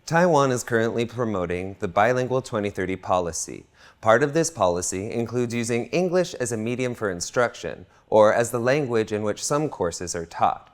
Taiwan is currently promoting the Bilingual 2030 policy. Part of this policy includes using English as a medium for instruction, or as the language in which some courses are taught.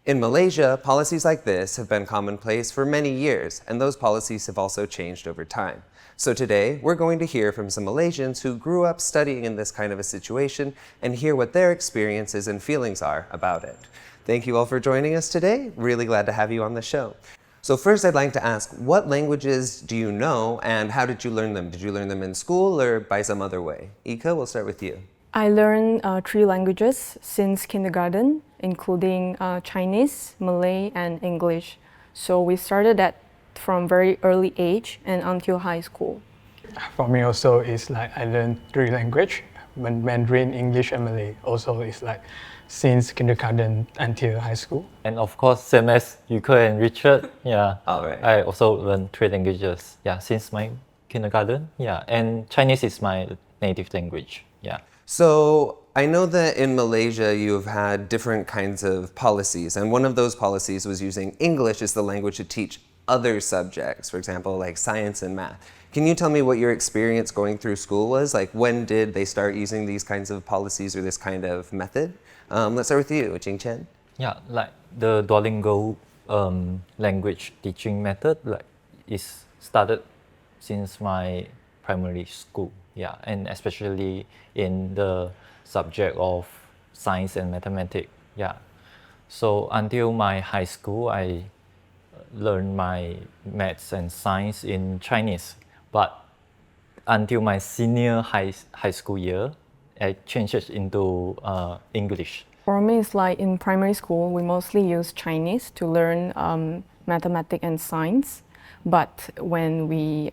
In Malaysia, policies like this have been commonplace for many years, and those policies have also changed over time. So today, we're going to hear from some Malaysians who grew up studying in this kind of a situation and hear what their experiences and feelings are about it. Thank you all for joining us today. Really glad to have you on the show. So first, I'd like to ask, what languages do you know and how did you learn them? Did you learn them in school or by some other way? Ika, we'll start with you. I learned 3 languages since kindergarten, including Chinese, Malay, and English. So we started that from very early age and until high school. For me also, it's like I learned 3 languages, Mandarin, English, and Malay. Also, it's like since kindergarten until high school. And of course, same as Yuka and Richard, All right. I also learned 3 languages, since my kindergarten, and Chinese is my native language, So I know that in Malaysia you've had different kinds of policies, and one of those policies was using English as the language to teach other subjects, for example, like science and math. Can you tell me what your experience going through school was? Like, when did they start using these kinds of policies or this kind of method? Let's start with you, Jing Chen. Yeah, like the Duolingo language teaching method is started since my primary school, and especially in the subject of science and mathematics, So until my high school, I learned my maths and science in Chinese, but until my senior high school year, I changed it into English. For me, it's like in primary school, we mostly use Chinese to learn mathematics and science. But when we,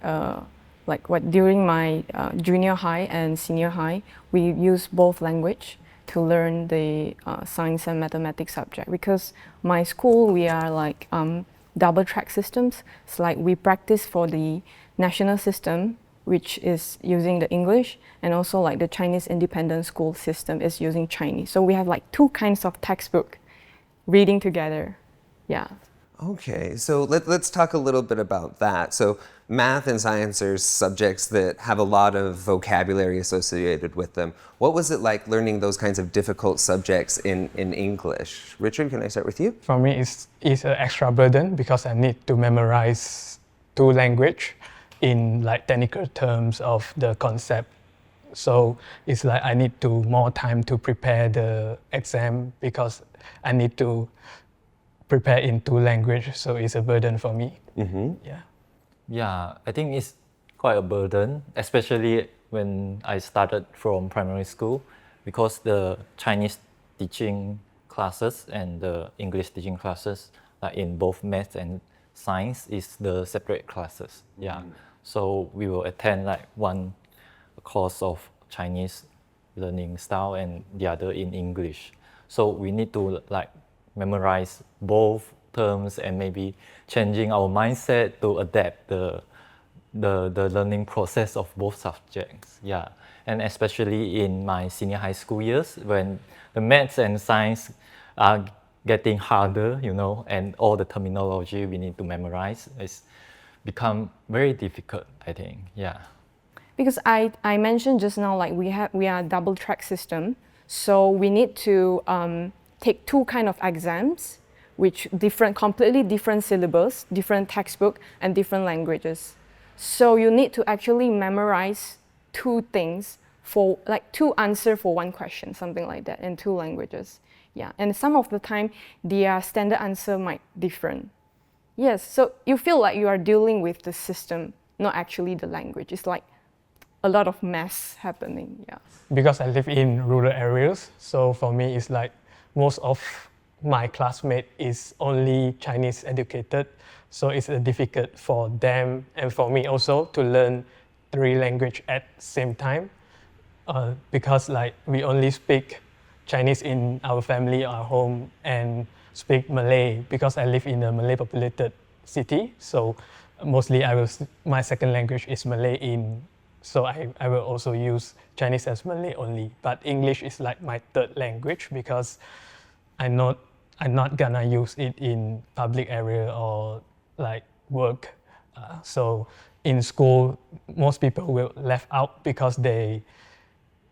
during my junior high and senior high, we use both language to learn the science and mathematics subject. Because my school, we are like double track systems. It's like we practice for the national system, which is using the English, and also like the Chinese independent school system is using Chinese. So we have like 2 kinds of textbook reading together. Okay, so let's talk a little bit about that. So math and science are subjects that have a lot of vocabulary associated with them. What was it like learning those kinds of difficult subjects in English? Richard, can I start with you? For me, it's an extra burden because I need to memorize 2 languages in like technical terms of the concept. So it's like I need more time to prepare the exam because I need to prepare in 2 languages. So it's a burden for me. Mm-hmm. Yeah, I think it's quite a burden, especially when I started from primary school, because the Chinese teaching classes and the English teaching classes, like in both math and science, is the separate classes. So we will attend like one course of Chinese learning style and the other in English. So we need to like memorize both terms and maybe changing our mindset to adapt the learning process of both subjects. And especially in my senior high school years, when the maths and science are getting harder, and all the terminology we need to memorize is become very difficult, I think. Because I mentioned just now, like we are a double track system, so we need to take 2 kind of exams, which completely different syllabus, different textbook, and different languages. So you need to actually memorize 2 things for like 2 answers for 1 question, something like that, in 2 languages. And some of the time, their standard answer might different. Yes, so you feel like you are dealing with the system, not actually the language. It's like a lot of mess happening, Because I live in rural areas, so for me it's like most of my classmates is only Chinese educated, so it's difficult for them and for me also to learn 3 languages at the same time, because like we only speak Chinese in our family, our home, and speak Malay because I live in a Malay populated city. So mostly my second language is Malay so I will also use Chinese as Malay only. But English is like my 3rd language because I'm not gonna use it in public area or like work So in school, most people will left out because they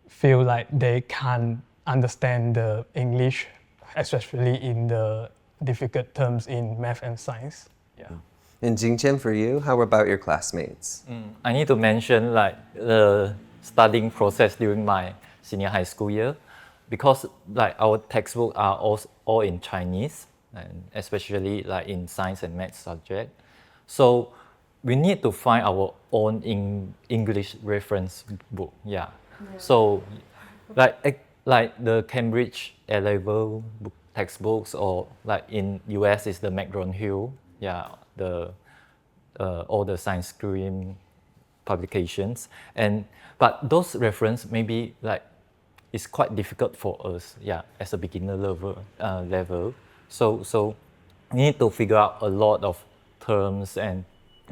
feel like they can't understand the English, especially in the difficult terms in math and science. Yeah. And Jingchen, for you, how about your classmates? I need to mention like the studying process during my senior high school year, because like our textbooks are all in Chinese, and especially like in science and math subject. So we need to find our own English reference book. Yeah. So like the Cambridge A-level textbooks, or like in US is the McGraw-Hill. Yeah. All the science stream publications, but those reference maybe like it's quite difficult for us, yeah, as a beginner level. So we need to figure out a lot of terms and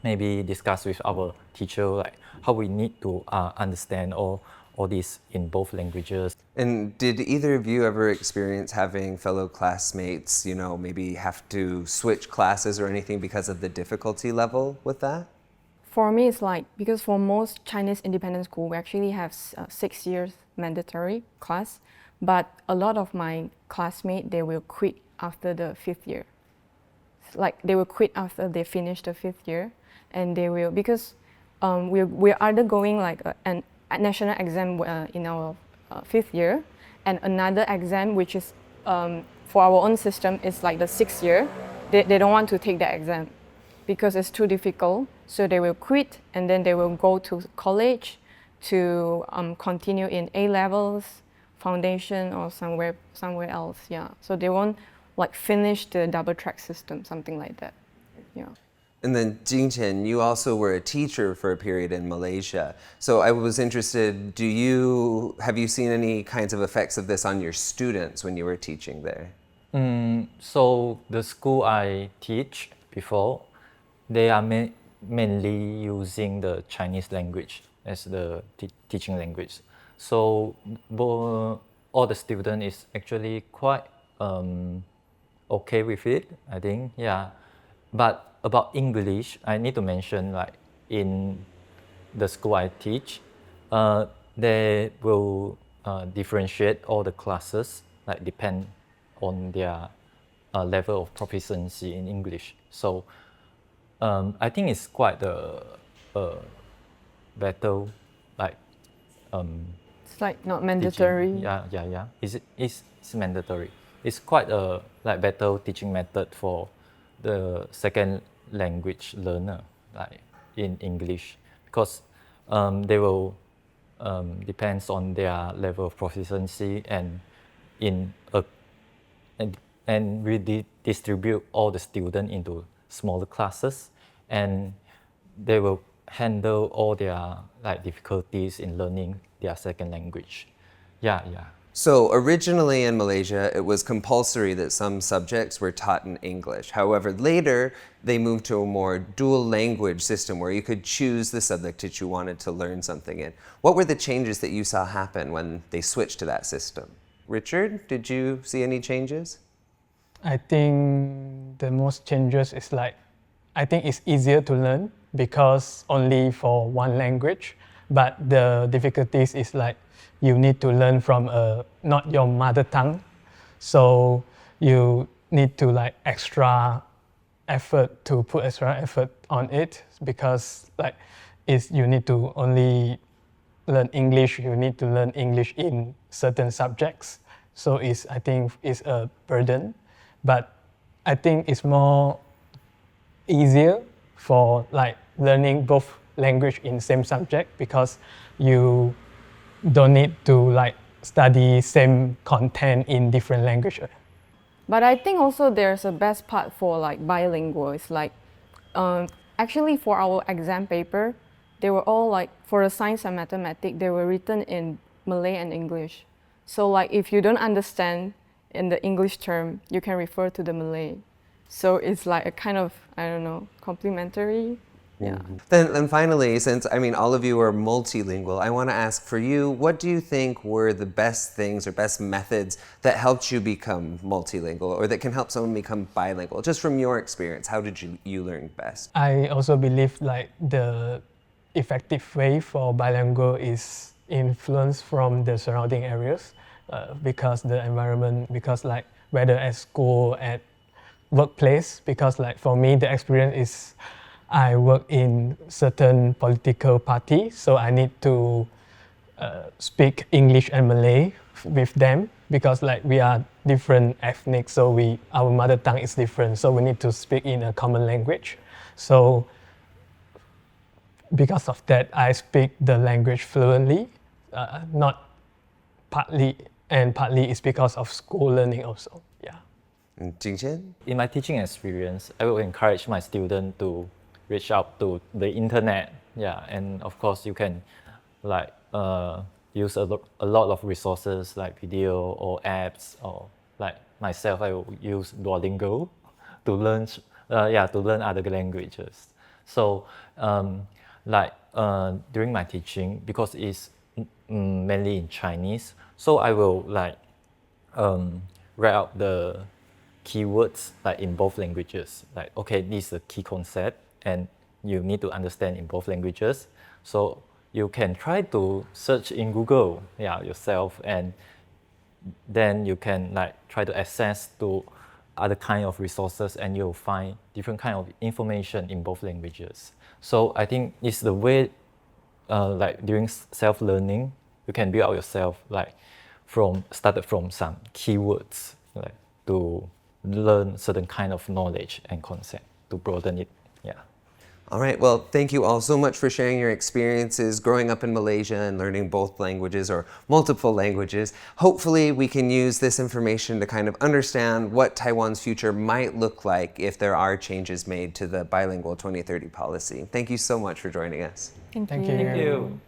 maybe discuss with our teacher like how we need to understand all this in both languages. And did either of you ever experience having fellow classmates, maybe have to switch classes or anything because of the difficulty level with that? For me, it's like, because for most Chinese independent school, we actually have 6 years mandatory class, but a lot of my classmates, they will quit after the 5th year. Like they will quit after they finish the 5th year, and they will, because we're either going like a national exam in our 5th year, and another exam which is for our own system is like the 6th year. They don't want to take that exam because it's too difficult, so they will quit and then they will go to college to continue in A levels, foundation, or somewhere else. Yeah, so they won't like finish the double track system, something like that. Yeah. And then Jingchen, you also were a teacher for a period in Malaysia. So I was interested, have you seen any kinds of effects of this on your students when you were teaching there? So the school I teach before, they are mainly using the Chinese language as the teaching language. So all the student is actually quite okay with it, I think, yeah. But about English, I need to mention like in the school I teach, they will differentiate all the classes, like depend on their level of proficiency in English. So I think it's quite a better, like It's like not mandatory. teaching. Yeah. It's mandatory. It's quite a like better teaching method for the second language learner, like in English, because they will depends on their level of proficiency, and we distribute all the students into smaller classes, and they will handle all their like difficulties in learning their second language. Yeah. So originally in Malaysia, it was compulsory that some subjects were taught in English. However, later they moved to a more dual language system where you could choose the subject that you wanted to learn something in. What were the changes that you saw happen when they switched to that system? Richard, did you see any changes? I think the most changes is like, I think it's easier to learn because only for one language, but the difficulties is like you need to learn from not your mother tongue, so you need to like put extra effort on it, because like you need to only learn English, you need to learn English in certain subjects, so I think it's a burden, but I think it's more easier for like learning both language in same subject, because you don't need to like study same content in different languages. But I think also there's a best part for like bilingual. It's like actually for our exam paper, they were all like, for the science and mathematics, they were written in Malay and English. So like if you don't understand in the English term, you can refer to the Malay. So it's like a kind of, I don't know, complementary Yeah. Then finally, since all of you are multilingual, I want to ask for you, what do you think were the best things or best methods that helped you become multilingual or that can help someone become bilingual? Just from your experience, how did you learn best? I also believe like the effective way for bilingual is influence from the surrounding areas because the environment, because like whether at school, at workplace, because like for me the experience is I work in certain political party, so I need to speak English and Malay with them because like we are different ethnic, so our mother tongue is different, so we need to speak in a common language. So because of that, I speak the language fluently, not partly it's because of school learning also. Yeah. Jingchen? In my teaching experience, I will encourage my students to reach out to the internet. Yeah, and of course you can like use a lot of resources like video or apps, or like myself, I will use Duolingo to learn other languages. So during my teaching, because it's mainly in Chinese, so I will write out the keywords like in both languages. Like, okay, this is the key concept and you need to understand in both languages. So you can try to search in Google yourself, and then you can try to access to other kind of resources, and you'll find different kind of information in both languages. So I think it's the way during self-learning, you can build out yourself started from some keywords to learn certain kind of knowledge and concept to broaden it. Yeah. All right, well, thank you all so much for sharing your experiences growing up in Malaysia and learning both languages or multiple languages. Hopefully we can use this information to kind of understand what Taiwan's future might look like if there are changes made to the bilingual 2030 policy. Thank you so much for joining us. Thank Thank you. you. Thank you.